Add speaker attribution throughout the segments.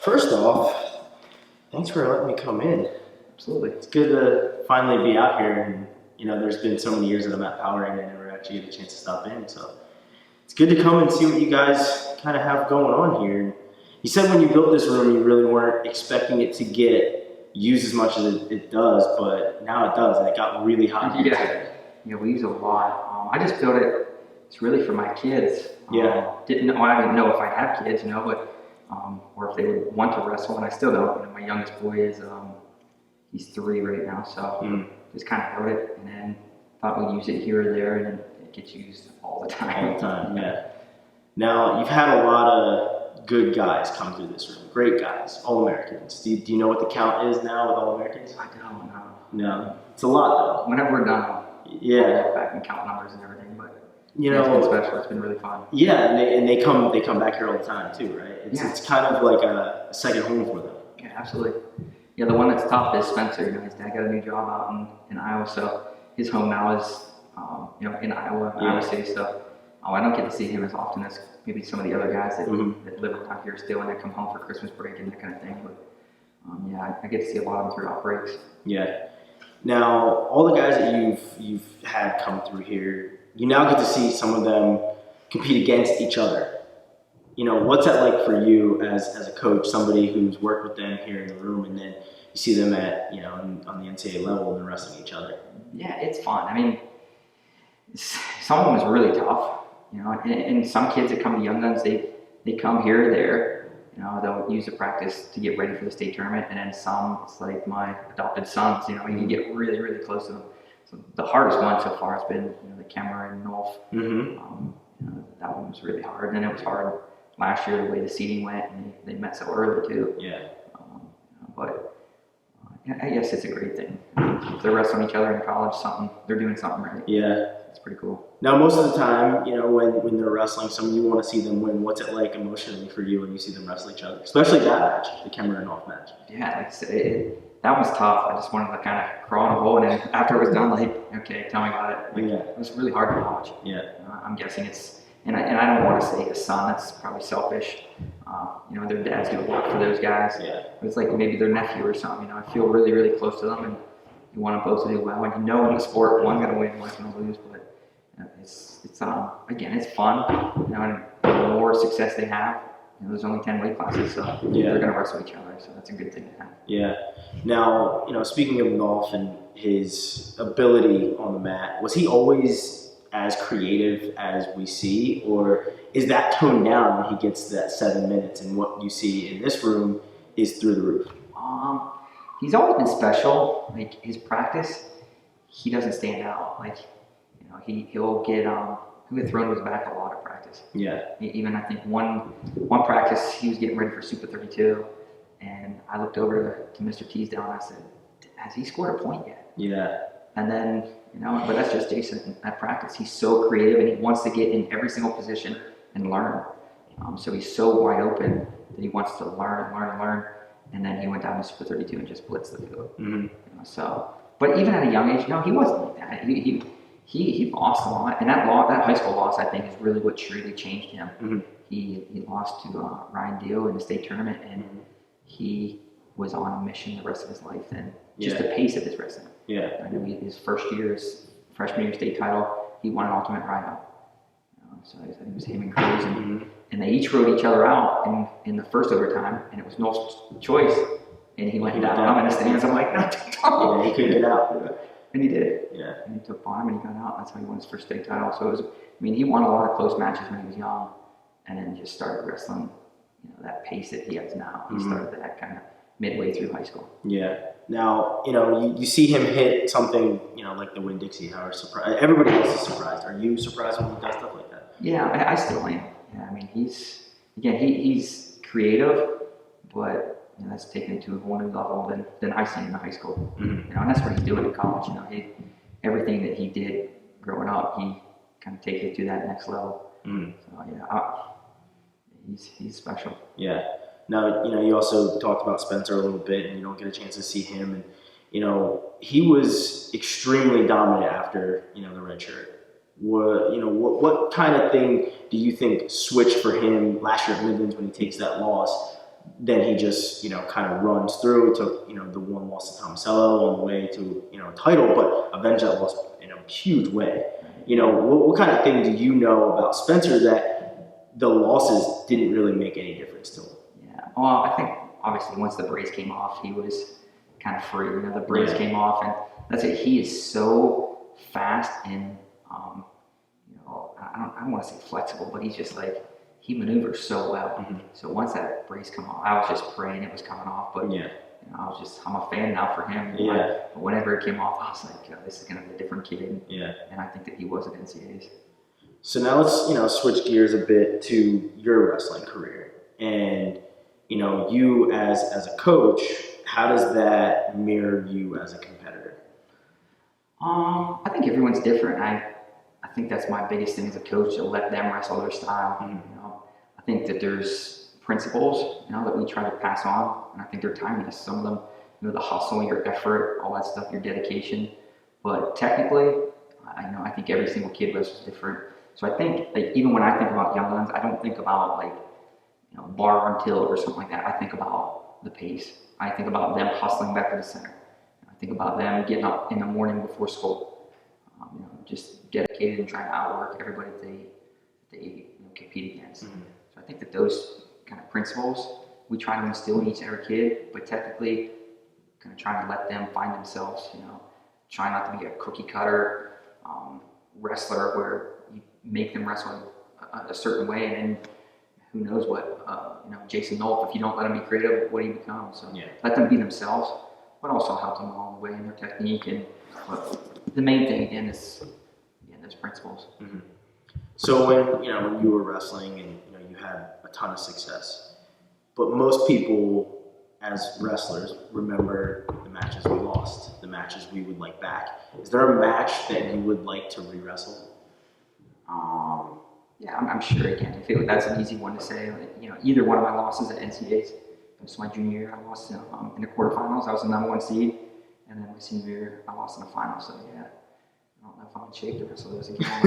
Speaker 1: First off, thanks for letting me come in.
Speaker 2: Absolutely.
Speaker 1: It's good to finally be out here, and there's been so many years that I'm at Power and I never actually get a chance to stop in, so it's good to come and see what you guys kind of have going on here. You said when you built this room, you really weren't expecting it to get used as much as it does, but now it does, and it got really hot.
Speaker 2: Yeah, we use it a lot. I just built it. It's really for my kids.
Speaker 1: Yeah.
Speaker 2: I didn't know if I'd have kids, but or if they would want to wrestle, and I still don't. My youngest boy is he's 3 right now, so just kind of wrote it, and then thought we'd use it here or there, and it gets used all the time.
Speaker 1: All the time, yeah. Now, you've had a lot of good guys come through this room, great guys, All-Americans. Do you know what the count is now with All-Americans?
Speaker 2: I don't know.
Speaker 1: No, it's a lot though.
Speaker 2: Whenever we're done, I'll go back and count numbers and everything, but it's been special. It's been really fun.
Speaker 1: Yeah, and they come back here all the time too, right? It's kind of like a second home for them.
Speaker 2: Yeah, absolutely. Yeah, the one that's top is Spencer. His dad got a new job out in Iowa, so his home now is in Iowa City. So I don't get to see him as often as maybe some of the other guys that live around here still, and they come home for Christmas break and that kind of thing. But I get to see a lot of them through outbreaks.
Speaker 1: Yeah. Now, all the guys that you've had come through here, you now get to see some of them compete against each other. What's that like for you as a coach, somebody who's worked with them here in the room, and then you see them at on the NCAA level and they're wrestling each other?
Speaker 2: Yeah, it's fun. I mean, some of them is really tough. And some kids that come to Young Guns, they come here or there. They'll use the practice to get ready for the state tournament, and then some, it's like my adopted sons. You can get really, really close to them. So the hardest one so far has been the Cameron Nolf. That one was really hard, and it was hard last year the way the seeding went, and they met so early too.
Speaker 1: Yeah.
Speaker 2: But I guess it's a great thing. If they're wrestling each other in college, they're doing something right.
Speaker 1: Yeah.
Speaker 2: It's pretty cool.
Speaker 1: Now, most of the time, when they're wrestling, you want to see them win. What's it like emotionally for you when you see them wrestle each other? Especially that match, the Cameron Nolf match.
Speaker 2: Yeah, like I said, that was tough. I just wanted to kind of crawl in a hole, and then after it was done, okay, tell me about it. It was really hard to watch.
Speaker 1: Yeah.
Speaker 2: I'm guessing it's, and I don't want to say a son. That's probably selfish. Their dads do a lot for those guys. Yeah. But it's like maybe their nephew or something. I feel really, really close to them, and you want them both to do well. And in the sport, one's going to win, one's going to lose. But it's again, it's fun. And the more success they have, there's only 10 weight classes, so they're going to wrestle each other. So that's a good thing to have.
Speaker 1: Yeah. Now, speaking of Nolf and his ability on the mat, was he always as creative as we see, or is that toned down when he gets to that 7 minutes, and what you see in this room is through the roof?
Speaker 2: He's always been special. Like his practice, he doesn't stand out. Like he'll get thrown to his back a lot of practice.
Speaker 1: Yeah.
Speaker 2: Even I think one practice he was getting ready for Super 32, and I looked over to Mr. Teasdale and I said, "Has he scored a point yet?"
Speaker 1: Yeah.
Speaker 2: And then but that's just Jason at practice. He's so creative, and he wants to get in every single position and learn. So he's so wide open that he wants to learn. And then he went down to Super 32 and just blitzed the field. But even at a young age, he wasn't like that. He lost a lot, and that high school loss, I think, is really what really changed him. He lost to Ryan Deal in the state tournament, and he was on a mission the rest of his life. And just the pace of his wrestling.
Speaker 1: Yeah.
Speaker 2: I know his freshman year state title, he won an ultimate ride-out. So I think it was him and Cruz, and they each rode each other out in the first overtime, and it was Nolf's choice, and he went down. I'm in the stands. I'm like, no,
Speaker 1: he couldn't get out.
Speaker 2: And he did.
Speaker 1: Yeah.
Speaker 2: And he took bottom and he got out. That's how he won his first state title. So it was, he won a lot of close matches when he was young, and then just started wrestling, that pace that he has now. He started that kind of midway through high school. Yeah.
Speaker 1: Now, you see him hit something, like the Winn-Dixie. How everybody else is surprised. Are you surprised when he does stuff like that?
Speaker 2: Yeah, I still am. Yeah, he's creative, but that's taken it to a whole new level than I seen in high school. And that's what he's doing in college. Everything that he did growing up, he kind of takes it to that next level. So he's special.
Speaker 1: Yeah. Now, you also talked about Spencer a little bit, and you don't get a chance to see him. And, he was extremely dominant after, the red shirt. What kind of thing do you think switched for him last year at Midlands when he takes that loss then he just, kind of runs through. It took, the one loss to Tomasello on the way to, a title, but avenged that loss in a huge way. What kind of thing do you know about Spencer that the losses didn't really make any difference to him?
Speaker 2: Yeah, well, I think obviously once the brace came off, he was kind of free. The brace came off, and that's it. He is so fast and, I don't want to say flexible, but he's just like, he maneuvers so well.
Speaker 1: Mm-hmm.
Speaker 2: So once that brace came off, I was just praying it was coming off, but I'm a fan now for him.
Speaker 1: Yeah.
Speaker 2: But whenever it came off, I was like, this is going to be a different kid.
Speaker 1: Yeah.
Speaker 2: And I think that he was at NCAAs.
Speaker 1: So now let's, switch gears a bit to your wrestling career. And, you as a coach, how does that mirror you as a competitor?
Speaker 2: I think everyone's different. I think that's my biggest thing as a coach, to let them wrestle their style.
Speaker 1: Mm-hmm.
Speaker 2: I think that there's principles, that we try to pass on, and I think they're timeless. Some of them, the hustle, your effort, all that stuff, your dedication. But technically, I think every single kid wrestles different. So I think, even when I think about young guns, I don't think about bar and tilt or something like that. I think about the pace. I think about them hustling back to the center. I think about them getting up in the morning before school, just dedicated and trying to outwork everybody they compete against.
Speaker 1: Mm-hmm.
Speaker 2: So I think that those kind of principles we try to instill in each and every kid, but technically kind of trying to let them find themselves. Try not to be a cookie cutter wrestler where you make them wrestle a certain way, and then who knows what Jason Nolf, if you don't let them be creative, what do you become? So let them be themselves, but also help them along the way in their technique. And the main thing again is those principles.
Speaker 1: Mm-hmm. So when you were wrestling and you had a ton of success, but most people as wrestlers remember the matches we lost, the matches we would like back. Is there a match that you would like to re-wrestle?
Speaker 2: Yeah, I'm sure again. I feel like that's an easy one to say. Either one of my losses at NCAAs. It was my junior year. I lost in the quarterfinals. I was the number 1 seed, and then my senior year, I lost in the final. So I don't know if I'm in shape to wrestle those again.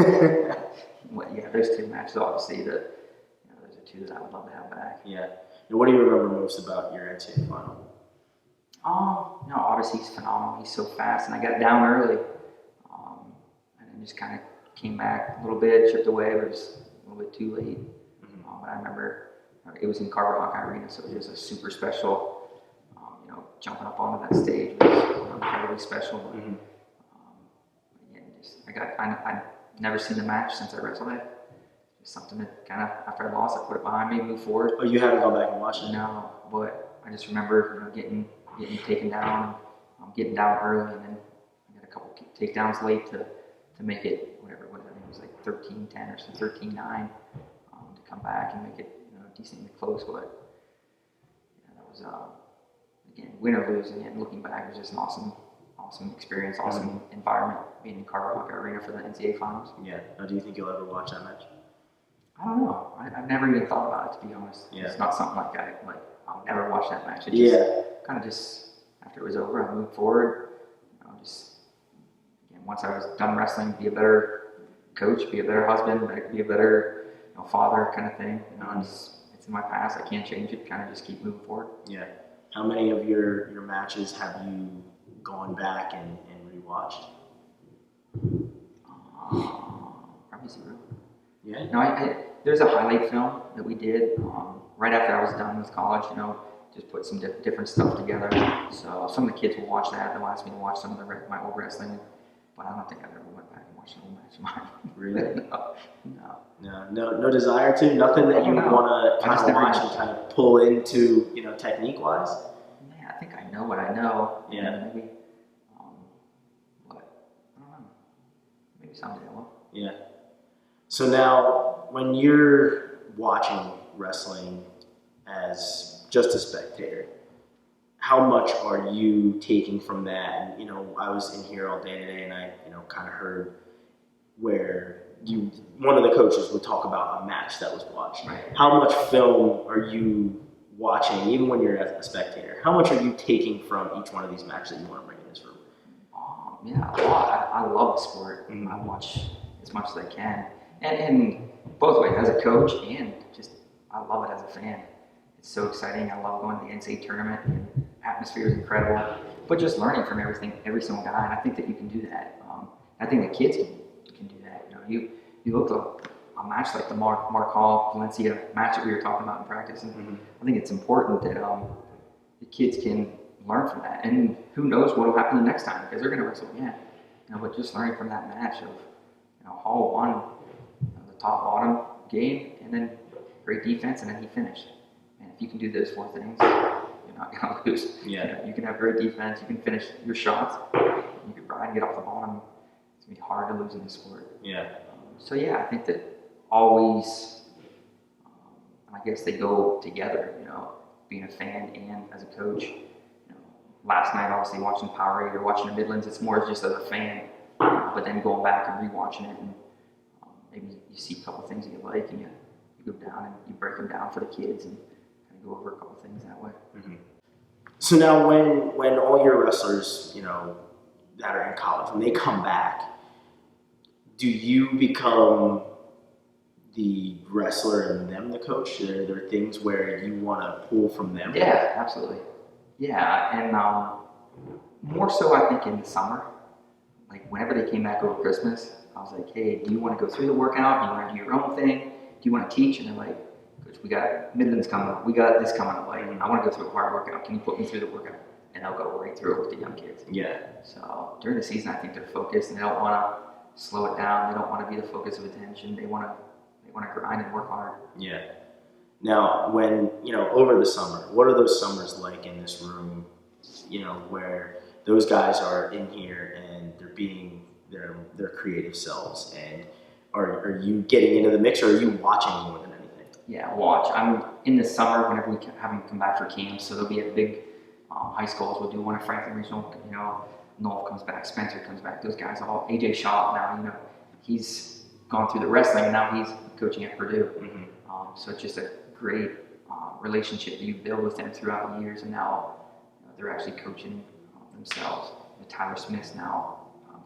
Speaker 2: Those two matches, obviously, those are two that I would love to have back.
Speaker 1: Yeah. And what do you remember most about your NCAA final?
Speaker 2: Obviously he's phenomenal. He's so fast, and I got down early, and then just kind of came back a little bit, chipped away, but it was a little bit too late. Mm-hmm. But I remember it was in Carver Hawkeye Arena, so it was just a super special. Jumping up onto that stage was incredibly special. But,
Speaker 1: mm-hmm.
Speaker 2: I've never seen the match since I wrestled it. It's something that kind of, after I lost, I put it behind me, moved forward.
Speaker 1: Oh, you haven't gone back and watched it?
Speaker 2: No, but I just remember getting taken down, getting down early, and then I got a couple takedowns late to make it whatever it was. I think it was like 13-10 or something, 13-9 to come back and make it decently close. But that was again, win or lose. And looking back, it was just an awesome experience, awesome environment being in Carver Hawkeye Arena for the NCAA finals.
Speaker 1: Yeah. Now, do you think you'll ever watch that match?
Speaker 2: I don't know. I've never even thought about it, to be honest.
Speaker 1: Yeah.
Speaker 2: It's not something I'll never watch that match. It just kind of after it was over, I moved forward. Once I was done wrestling, be a better coach, be a better husband, be a better father, kind of thing. It's in my past. I can't change it. Kind of just keep moving forward.
Speaker 1: Yeah. How many of your matches have you gone back and rewatched?
Speaker 2: Probably 0.
Speaker 1: Yeah.
Speaker 2: No, there's a highlight film that we did right after I was done with college. Just put some different stuff together. So some of the kids will watch that. They'll ask me to watch some of my old wrestling, but I don't think I've ever went back and watched an old match of mine.
Speaker 1: Really?
Speaker 2: No.
Speaker 1: No desire to. Nothing that you want to kind of watch and
Speaker 2: did.
Speaker 1: kind of pull into, technique wise.
Speaker 2: Yeah, I think I know what I know.
Speaker 1: Yeah.
Speaker 2: Maybe. But I don't know. Maybe someday I will.
Speaker 1: Yeah. So now, when you're watching wrestling as just a spectator, how much are you taking from that? And, I was in here all day today, and I, kind of heard where one of the coaches would talk about a match that was watched.
Speaker 2: Right.
Speaker 1: How much film are you watching, even when you're a spectator? How much are you taking from each one of these matches that you want to bring in this room?
Speaker 2: Yeah, a lot. I love the sport.
Speaker 1: Mm-hmm.
Speaker 2: I watch as much as I can. And both ways, as a coach and just, I love it as a fan. It's so exciting. I love going to the NCAA tournament. And atmosphere is incredible. But just learning from every single guy, and I think that you can do that. I think the kids can do that. You look at a match like the Mark Hall Valencia match that we were talking about in practice, and I think it's important that the kids can learn from that. And who knows what will happen the next time, because they're going to wrestle again. But just learning from that match of Hall won the top bottom game, and then great defense, and then he finished. And if you can do those 4 things, you're not going to lose.
Speaker 1: Yeah.
Speaker 2: You can have great defense, you can finish your shots, you can ride and get off the bottom. It's going to be hard to lose in the sport.
Speaker 1: Yeah.
Speaker 2: So yeah, I think that always, I guess they go together, being a fan and as a coach. Last night, obviously watching Powerade or watching the Midlands, it's more just as a fan, but then going back and rewatching it, and maybe you see a couple things that you like, and you go down and you break them down for the kids and kind of go over a couple things that way.
Speaker 1: So now when all your wrestlers, that are in college, when they come back, do you become the wrestler and them the coach? Are there things where you want to pull from them?
Speaker 2: Yeah, absolutely. Yeah, and more so I think in the summer, like whenever they came back over Christmas, I was like, hey, do you want to go through the workout? Do you want to do your own thing? Do you want to teach? And they're like, Coach, we got Midlands coming up. We got this coming up. Like, I want to go through a hard workout. Can you put me through the workout? And they'll go right through it with the young kids.
Speaker 1: Yeah.
Speaker 2: So during the season, I think they're focused and they don't want to slow it down. They don't want to be the focus of attention. They want to grind and work hard.
Speaker 1: Yeah. Now, when, over the summer, what are those summers like in this room, where those guys are in here and they're being their creative selves, and are you getting into the mix, or are you watching more than anything?
Speaker 2: Yeah, watch. I'm in the summer whenever we have them come back for camps, so there'll be a big high schools. We'll do one at Franklin Regional, Nolf comes back, Spencer comes back, those guys all, AJ Shaw now, he's gone through the wrestling and now he's coaching at Purdue. So it's just a great relationship that you build with them throughout the years, and now they're actually coaching themselves. Tyler Smith's now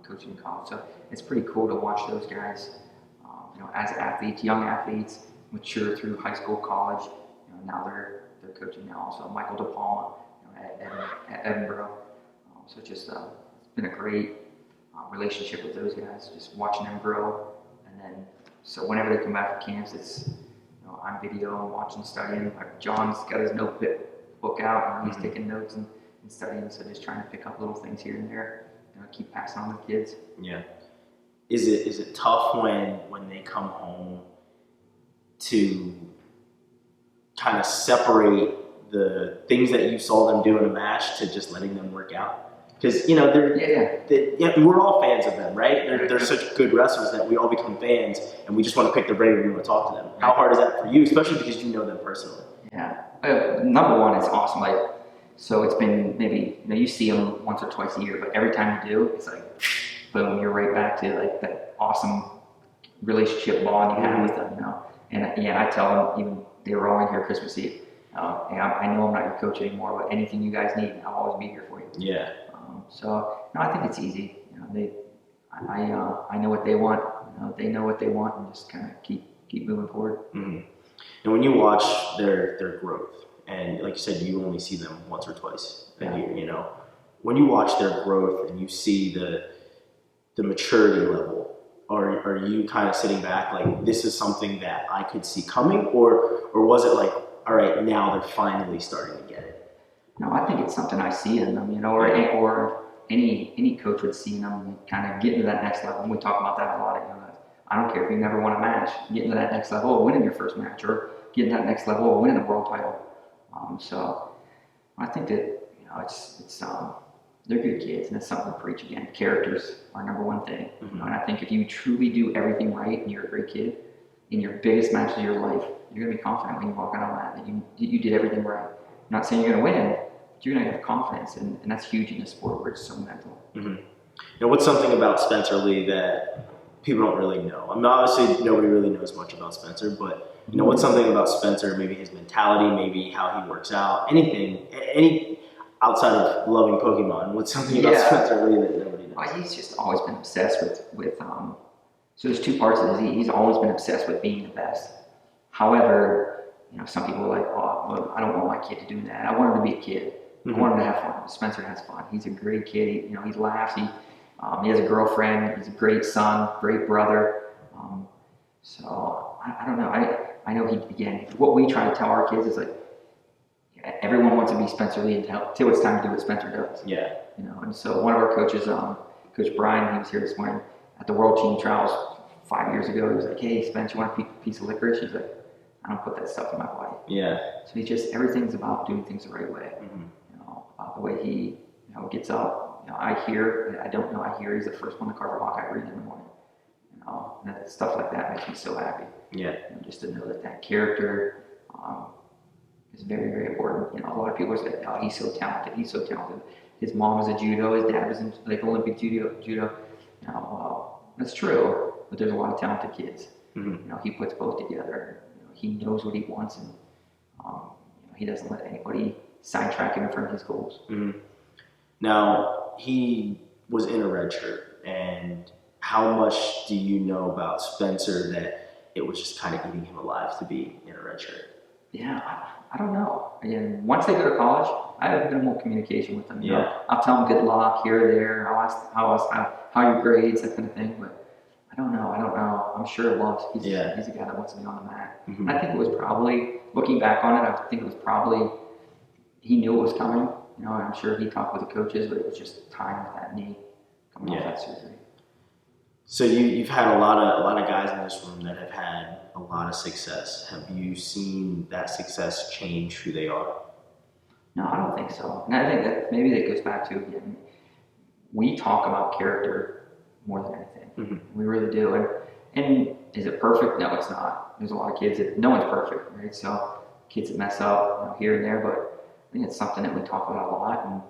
Speaker 2: coaching in college, so it's pretty cool to watch those guys, as athletes, young athletes, mature through high school, college. Now they're coaching now also. Michael DePalma at Edinburgh. So it's just it's been a great relationship with those guys, just watching them grow. And then so whenever they come back for camps, it's I'm videoing, watching, studying. Like John's got his notebook out and he's taking notes and studying. So just trying to pick up little things here and there, keep passing on to the kids.
Speaker 1: Yeah. Is it tough when they come home to kind of separate the things that you saw them do in a match to just letting them work out? Because we're all fans of them, right? They're such good wrestlers that we all become fans, and we just want to pick their brain and we want to talk to them. How hard is that for you, especially because you know them personally?
Speaker 2: Yeah, number one, it's awesome. Like, so it's been maybe you see them once or twice a year, but every time you do, it's like boom, you're right back to like that awesome relationship bond you had with them. And I tell them, even they were all in here Christmas Eve. I know I'm not your coach anymore, but anything you guys need, I'll always be here for you.
Speaker 1: Yeah.
Speaker 2: So I think it's easy. I know what they want. They know what they want, and just kind of keep moving forward.
Speaker 1: And when you watch their growth, and like you said, you only see them once or twice a year. When you watch their growth and you see the maturity level, are you kind of sitting back like, this is something that I could see coming, or was it like, all right, now they're finally starting to get it?
Speaker 2: No, I think it's something I see in them, or any coach would see in them kind of get into that next level. And we talk about that a lot. I don't care if you never won a match, get into that next level of winning your first match, or get into that next level of winning the world title. So I think that it's they're good kids, and it's something to preach again. Characters are number one thing, and I think if you truly do everything right and you're a great kid in your biggest match of your life, you're gonna be confident when you walk out on that you did everything right. I'm not saying you're gonna win, but you're gonna have confidence, and that's huge in a sport where it's so mental.
Speaker 1: What's something about Spencer Lee that people don't really know? I mean, obviously nobody really knows much about Spencer, but what's something about Spencer? Maybe his mentality, maybe how he works out, any outside of loving Pokemon. What's something about Spencer Lee that nobody knows?
Speaker 2: He's just always been obsessed with so there's two parts of this. He's always been obsessed with being the best. However, some people are like, oh, well, I don't want my kid to do that. I want him to be a kid. I want him to have fun. Spencer has fun. He's a great kid. He laughs. He has a girlfriend. He's a great son, great brother. So I don't know. I know what we try to tell our kids is like, everyone wants to be Spencer Lee until it's time to do what Spencer does.
Speaker 1: Yeah.
Speaker 2: And so one of our coaches, Coach Brian, he was here this morning at the World Team Trials 5 years ago. He was like, hey, Spence, you want a piece of licorice? He's like, I don't put that stuff in my body.
Speaker 1: Yeah.
Speaker 2: So everything's about doing things the right way. About the way he gets up. I don't know, I hear he's the first one to carve a Hawkeye green in the morning. And that stuff like that makes me so happy.
Speaker 1: Yeah.
Speaker 2: Just to know that character is very, very important. A lot of people say, oh, he's so talented. He's so talented. His mom was a judo. His dad was in Olympic judo. That's true, but there's a lot of talented kids. He puts both together. He knows what he wants, and he doesn't let anybody sidetrack him from his goals.
Speaker 1: Now, he was in a red shirt, and how much do you know about Spencer that it was just kind of eating him alive to be in a red shirt?
Speaker 2: Yeah, I don't know. Again, once they go to college, I have minimal communication with them. I'll tell them good luck here or there. I'll ask how your grades, that kind of thing. But I don't know. I'm sure he's a guy that wants to be on the mat. I think it was probably, looking back on it, I think it was probably, he knew it was coming. I'm sure he talked with the coaches, but it was just time with that knee coming off that surgery.
Speaker 1: So you've had a lot of guys in this room that have had a lot of success. Have you seen that success change who they are?
Speaker 2: No, I don't think so. And I think that maybe that goes back to, again, we talk about character more than anything. We really do. And is it perfect? No, it's not. There's a lot of kids that, no one's perfect, right? So kids that mess up here and there, but I think it's something that we talk about a lot. And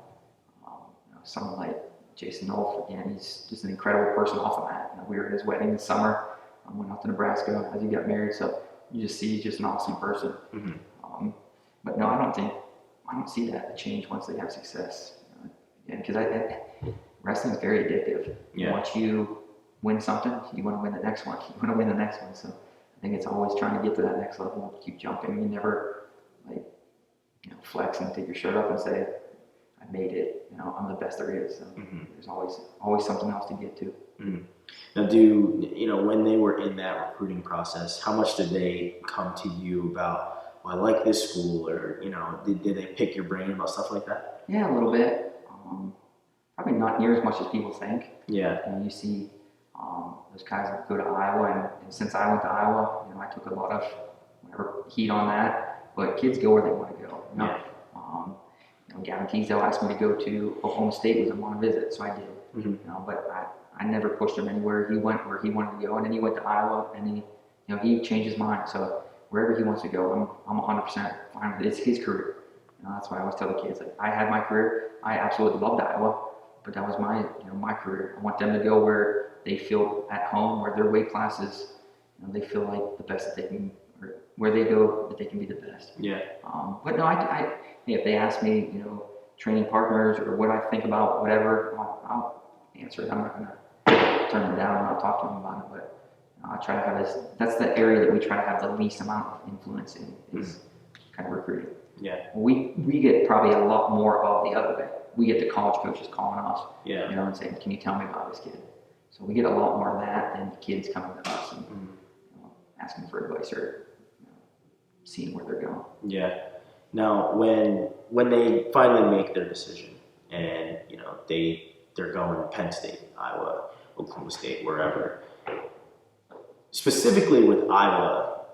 Speaker 2: someone like Jason Nolf, again, he's just an incredible person off the mat. We were at his wedding this summer. I went out to Nebraska as he got married, so you just see he's just an awesome person. But no, I don't see that change once they have success. Because wrestling is very addictive. Once you win something, you want to win the next one. You want to win the next one. So I think it's always trying to get to that next level, keep jumping. You never flex and take your shirt off and say, I made it. I'm the best there is. So there's always something else to get to.
Speaker 1: Now, when they were in that recruiting process, how much did they come to you about, well, I like this school, or did they pick your brain about stuff like that?
Speaker 2: Yeah, a little bit. Probably not near as much as people think.
Speaker 1: Yeah.
Speaker 2: You see those guys that go to Iowa, and since I went to Iowa, I took a lot of heat on that. But kids go where they want to go. Gavin Teasdale asked me to go to Oklahoma State with him on a visit, so I did. But I never pushed him anywhere. He went where he wanted to go, and then he went to Iowa, and he changed his mind. So wherever he wants to go, I'm 100% fine with it. It's his career. That's why I always tell the kids, I had my career. I absolutely loved Iowa, but that was my career. I want them to go where they feel at home, where their weight classes, they feel like the best that they can, or where they go that they can be the best.
Speaker 1: Yeah.
Speaker 2: But no, if they ask me, training partners or what I think about whatever, I'll answer it. I'm not going to turn them down and not talk to them about it. But I try to have that's the area that we try to have the least amount of influence in, is kind of recruiting.
Speaker 1: Yeah.
Speaker 2: We get probably a lot more of the other way. We get the college coaches calling us, and saying, can you tell me about this kid? So we get a lot more of that than kids coming to us and asking for advice or seeing where they're going.
Speaker 1: Yeah. Now, when they finally make their decision, and they're going Penn State, Iowa, Oklahoma State, wherever. Specifically with Iowa,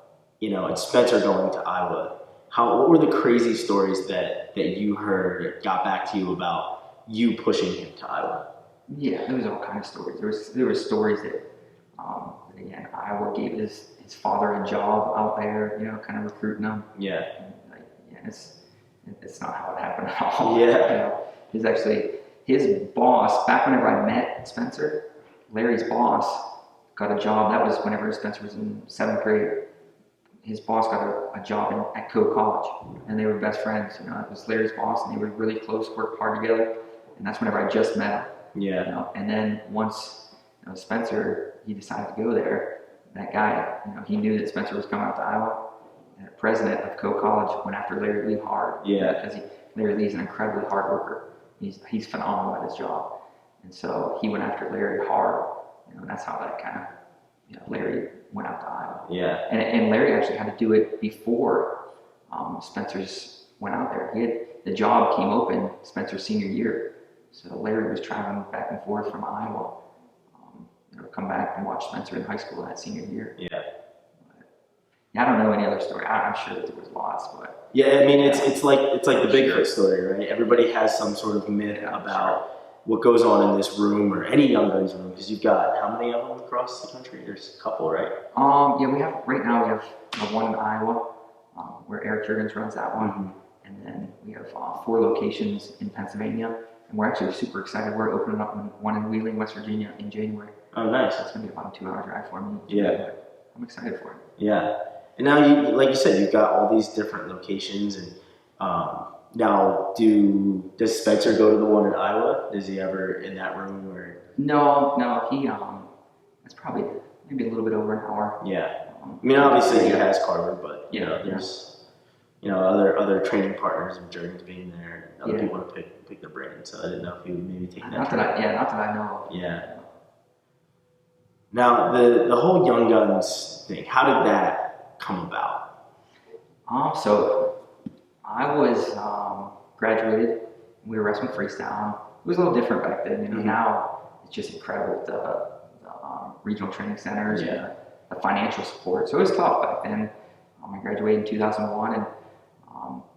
Speaker 1: and Spencer going to Iowa, what were the crazy stories that you heard that got back to you about you pushing him to Iowa?
Speaker 2: Yeah, there was all kinds of stories. There were stories that, again, Iowa gave his father a job out there, kind of recruiting him.
Speaker 1: Yeah.
Speaker 2: And, it's not how it happened at all.
Speaker 1: Yeah.
Speaker 2: He's actually, his boss, back whenever I met Spencer, Larry's boss got a job. That was whenever Spencer was in 7th grade. His boss got a job at Code College, and they were best friends. It was Larry's boss, and they were really close, worked hard together. And that's whenever I just met him.
Speaker 1: Yeah.
Speaker 2: And then once Spencer, he decided to go there. That guy, he knew that Spencer was coming out to Iowa, the president of Co College went after Larry Lee hard.
Speaker 1: Yeah.
Speaker 2: Because Larry Lee's an incredibly hard worker. He's phenomenal at his job, and so he went after Larry hard. And that's how that kind of Larry went out to Iowa.
Speaker 1: Yeah.
Speaker 2: And Larry actually had to do it before Spencer's went out there. The job came open Spencer's senior year, so Larry was traveling back and forth from Iowa, to come back and watch Spencer in high school that senior year.
Speaker 1: Yeah.
Speaker 2: I don't know any other story. I'm sure that there was lots, but
Speaker 1: yeah, I mean it's like the Bigfoot story, right? Everybody has some sort of myth about what goes on in this room or any Young Guns room, because you've got how many of them across the country? There's a couple, right?
Speaker 2: Yeah, we have one in Iowa, where Eric Jurgens runs that one,
Speaker 1: Mm-hmm.
Speaker 2: and then we have 4 locations in Pennsylvania, and we're actually super excited. We're opening up one in Wheeling, West Virginia in January.
Speaker 1: Oh, nice.
Speaker 2: That's going to be about a 2-hour drive for me.
Speaker 1: Yeah.
Speaker 2: I'm excited for it.
Speaker 1: Yeah. And now, like you said, you've got all these different locations, and now does Spencer go to the one in Iowa? Is he ever in that room? Or
Speaker 2: No, he that's probably maybe a little bit over an hour.
Speaker 1: Yeah. I mean, obviously he has Carver, but there's other training partners of Jurgens being there, and other people to pick their brain. So I didn't know if he would maybe take that.
Speaker 2: Not that I know of.
Speaker 1: Yeah. Now the whole Young Guns thing, how did that come about?
Speaker 2: So I was graduated. We were wrestling freestyle. It was a little different back then.
Speaker 1: Mm-hmm.
Speaker 2: Now it's just incredible, the regional training centers and the financial support. So it was tough back then. I graduated in 2001, and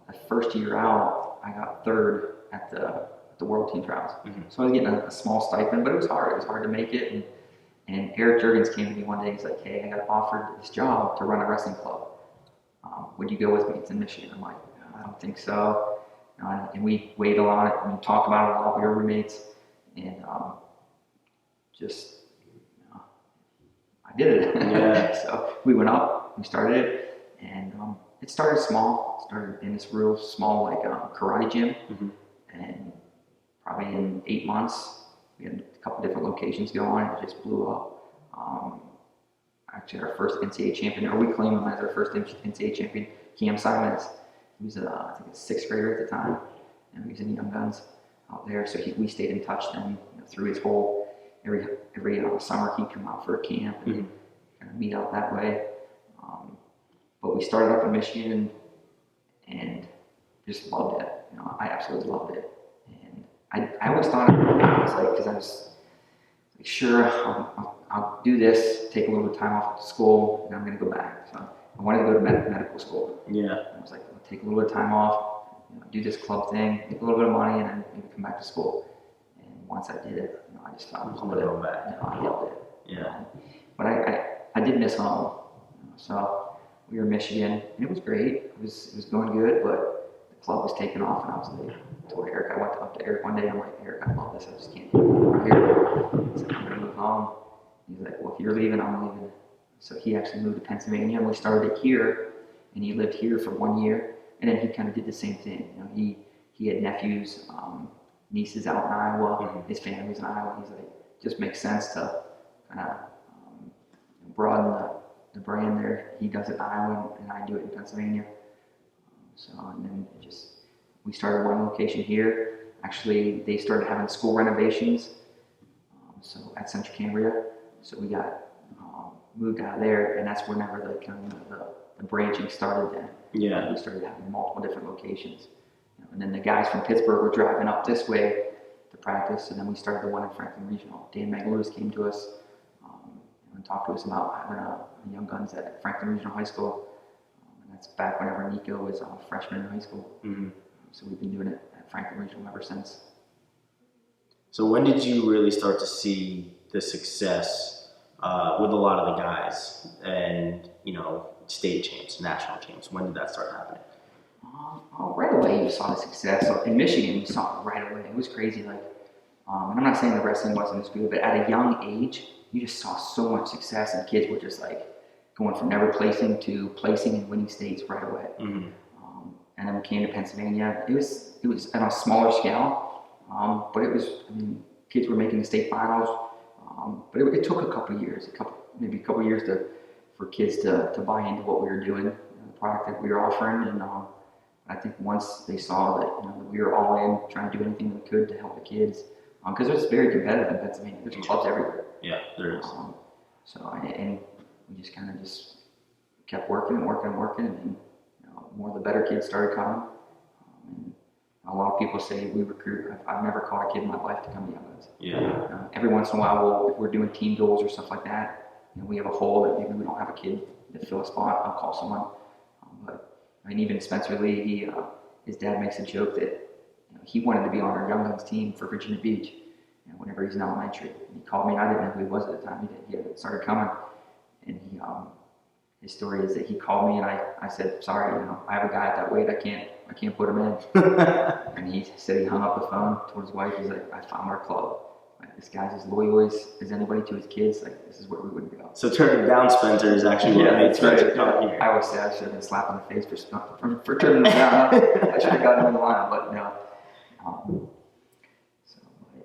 Speaker 2: the first year out, I got 3rd at the World Team Trials.
Speaker 1: Mm-hmm.
Speaker 2: So I was getting a small stipend, but it was hard. It was hard to make it. And Eric Jurgens came to me one day. He's like, "Hey, I got offered this job to run a wrestling club. Would you go with me? It's in Michigan." I'm like, "I don't think so." And we weighed a lot, and we talked about it a lot. We were roommates, and I did it.
Speaker 1: Yeah.
Speaker 2: So we went up, we started it, and it started small. It started in this real small, karate gym,
Speaker 1: Mm-hmm.
Speaker 2: and probably in 8 months, we had a couple different locations go on, and it just blew up. Actually, our first NCAA champion, or we claim him as our first NCAA champion, Cam Simons. He was, I think, a 6th grader at the time, and he was in the Young Guns out there. So we stayed in touch then through his whole, every summer he'd come out for a camp and
Speaker 1: Mm-hmm.
Speaker 2: kind of meet out that way. But we started up in Michigan and just loved it. I absolutely loved it. And I always thought it was because I was like, sure, I'll do this, take a little bit of time off at school, and I'm going to go back. So I wanted to go to medical school.
Speaker 1: Yeah.
Speaker 2: I was like, I'll take a little bit of time off, do this club thing, make a little bit of money, and then maybe come back to school. And once I did it, I just fell in love with it. I loved it.
Speaker 1: Yeah.
Speaker 2: But I did miss home. So we were in Michigan, and it was great. It was going good, but the club was taking off, and I was like, I told Eric, I went up to Eric one day, I'm like, "Eric, I love this, I just can't do it right here." He said, "I'm going to move home." He's like, "Well, if you're leaving, I'm leaving." So he actually moved to Pennsylvania, and we started it here, and he lived here for 1 year, and then he kind of did the same thing. He had nephews, nieces out in Iowa.
Speaker 1: Mm-hmm.
Speaker 2: His family's in Iowa. He's like, just makes sense to kind of broaden the brand there. He does it in Iowa, and I do it in Pennsylvania. And then we started one location here. Actually, they started having school renovations, so at Central Cambria. So we got moved out of there, and that's whenever the branching started then.
Speaker 1: Yeah.
Speaker 2: We started having multiple different locations. And then the guys from Pittsburgh were driving up this way to practice, and then we started the one in Franklin Regional. Dan Magaludis came to us and talked to us about having a Young Guns at Franklin Regional High School. And that's back whenever Nico was a freshman in high school.
Speaker 1: Mm-hmm.
Speaker 2: So we've been doing it at Franklin Regional ever since.
Speaker 1: So when did you really start to see the success with a lot of the guys and, state champs, national champs? When did that start happening?
Speaker 2: Right away you saw the success. So in Michigan, you saw it right away. It was crazy. And I'm not saying the wrestling wasn't as good, but at a young age, you just saw so much success, and kids were just going from never placing to placing and winning states right away.
Speaker 1: Mm-hmm.
Speaker 2: And then we came to Pennsylvania. It was on a smaller scale, but it was. Kids were making the state finals, but it took a couple of years, maybe a couple of years for kids to buy into what we were doing. The product that we were offering, and I think once they saw that, that we were all in, trying to do anything we could to help the kids, because it's very competitive in Pennsylvania. There's clubs everywhere.
Speaker 1: Yeah, there is.
Speaker 2: And we just kind of just kept working, and more of the better kids started coming. And a lot of people say we recruit. I've never caught a kid in my life to come to Young Guns.
Speaker 1: Yeah.
Speaker 2: Every once in a while, if we're doing team goals or stuff like that, we have a hole that maybe we don't have a kid to fill a spot, I'll call someone. But I mean, even Spencer Lee, his dad makes a joke that he wanted to be on our Young Guns team for Virginia Beach. Whenever he's in elementary, and he called me, and I didn't know who he was at the time. He had started coming, and his story is that he called me, and I said, sorry, I have a guy at that weight, I can't put him in. And he said he hung up the phone, told his wife, he's like, I found our club. Like, this guy's as loyal as anybody to his kids. Like, this is where we would go.
Speaker 1: So turning down Spencer is actually what made Spencer come here.
Speaker 2: I always say I should have been slapped in the face for turning him down. I should have gotten him in the line, but no.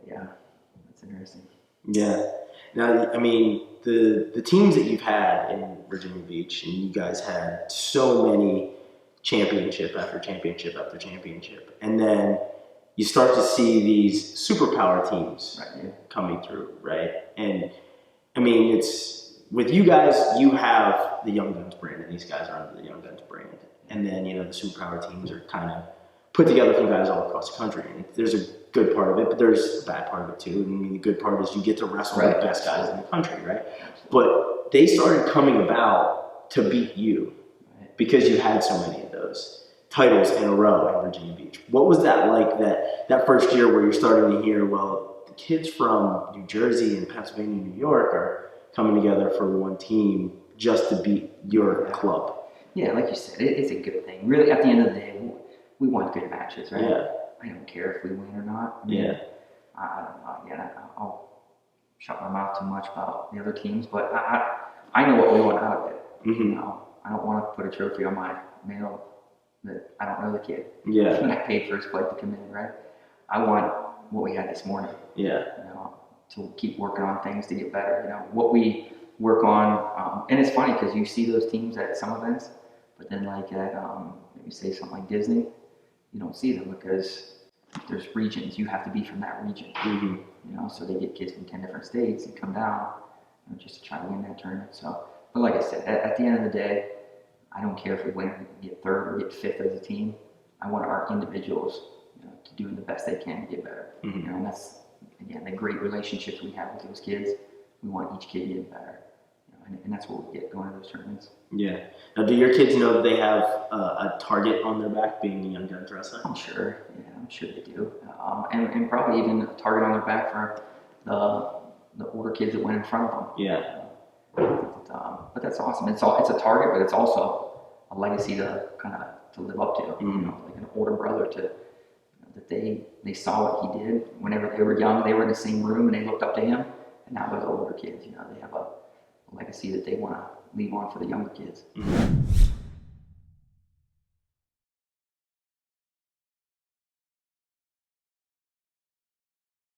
Speaker 2: Yeah, that's interesting.
Speaker 1: Yeah. Now, I mean, the teams that you've had in Virginia Beach, and you guys had so many championship after championship after championship, and then you start to see these superpower teams coming through, right? And I mean, it's with you guys, you have the Young Guns brand, and these guys are under the Young Guns brand, and then the superpower teams are kind of put together from guys all across the country. And there's a good part of it, but there's a bad part of it too. I mean, the good part is you get to wrestle with the best guys in the country, right? But they started coming about to beat you because you had so many of those titles in a row in Virginia Beach. What was that like, that first year where you're starting to hear, well, the kids from New Jersey and Pennsylvania and New York are coming together for one team just to beat your club? Yeah,
Speaker 2: like you said, it's a good thing. Really, at the end of the day, we want good matches, right?
Speaker 1: Yeah.
Speaker 2: I don't care if we win or not. I mean, I don't know. Again, I'll shut my mouth too much about the other teams, but I know what we want out of it.
Speaker 1: Mm-hmm.
Speaker 2: I don't want to put a trophy on my mail that I don't know the kid.
Speaker 1: Yeah.
Speaker 2: And I paid for his flight to come in, right? I want what we had this morning.
Speaker 1: Yeah.
Speaker 2: To keep working on things to get better. What we work on, and it's funny because you see those teams at some events, but then like at maybe say something like Disney, you don't see them because there's regions. You have to be from that region.
Speaker 1: Mm-hmm.
Speaker 2: So they get kids from 10 different states and come down just to try to win that tournament. So, but like I said, at the end of the day, I don't care if we win, get third or get fifth as a team. I want our individuals to do the best they can to get better.
Speaker 1: Mm-hmm.
Speaker 2: And that's, again, the great relationships we have with those kids. We want each kid getting better. And that's what we get going to those tournaments.
Speaker 1: Yeah. Now, do your kids know that they have a target on their back being a Young Guns wrestler?
Speaker 2: I'm sure. Yeah, I'm sure they do. And probably even a target on their back for the older kids that went in front of them.
Speaker 1: Yeah.
Speaker 2: But that's awesome. It's a target, but it's also a legacy to kind of to live up to.
Speaker 1: Mm-hmm.
Speaker 2: Like an older brother that they saw what he did whenever they were young. They were in the same room and they looked up to him. And now those older kids, they have a legacy that they want to leave on for the younger kids.
Speaker 1: Mm-hmm.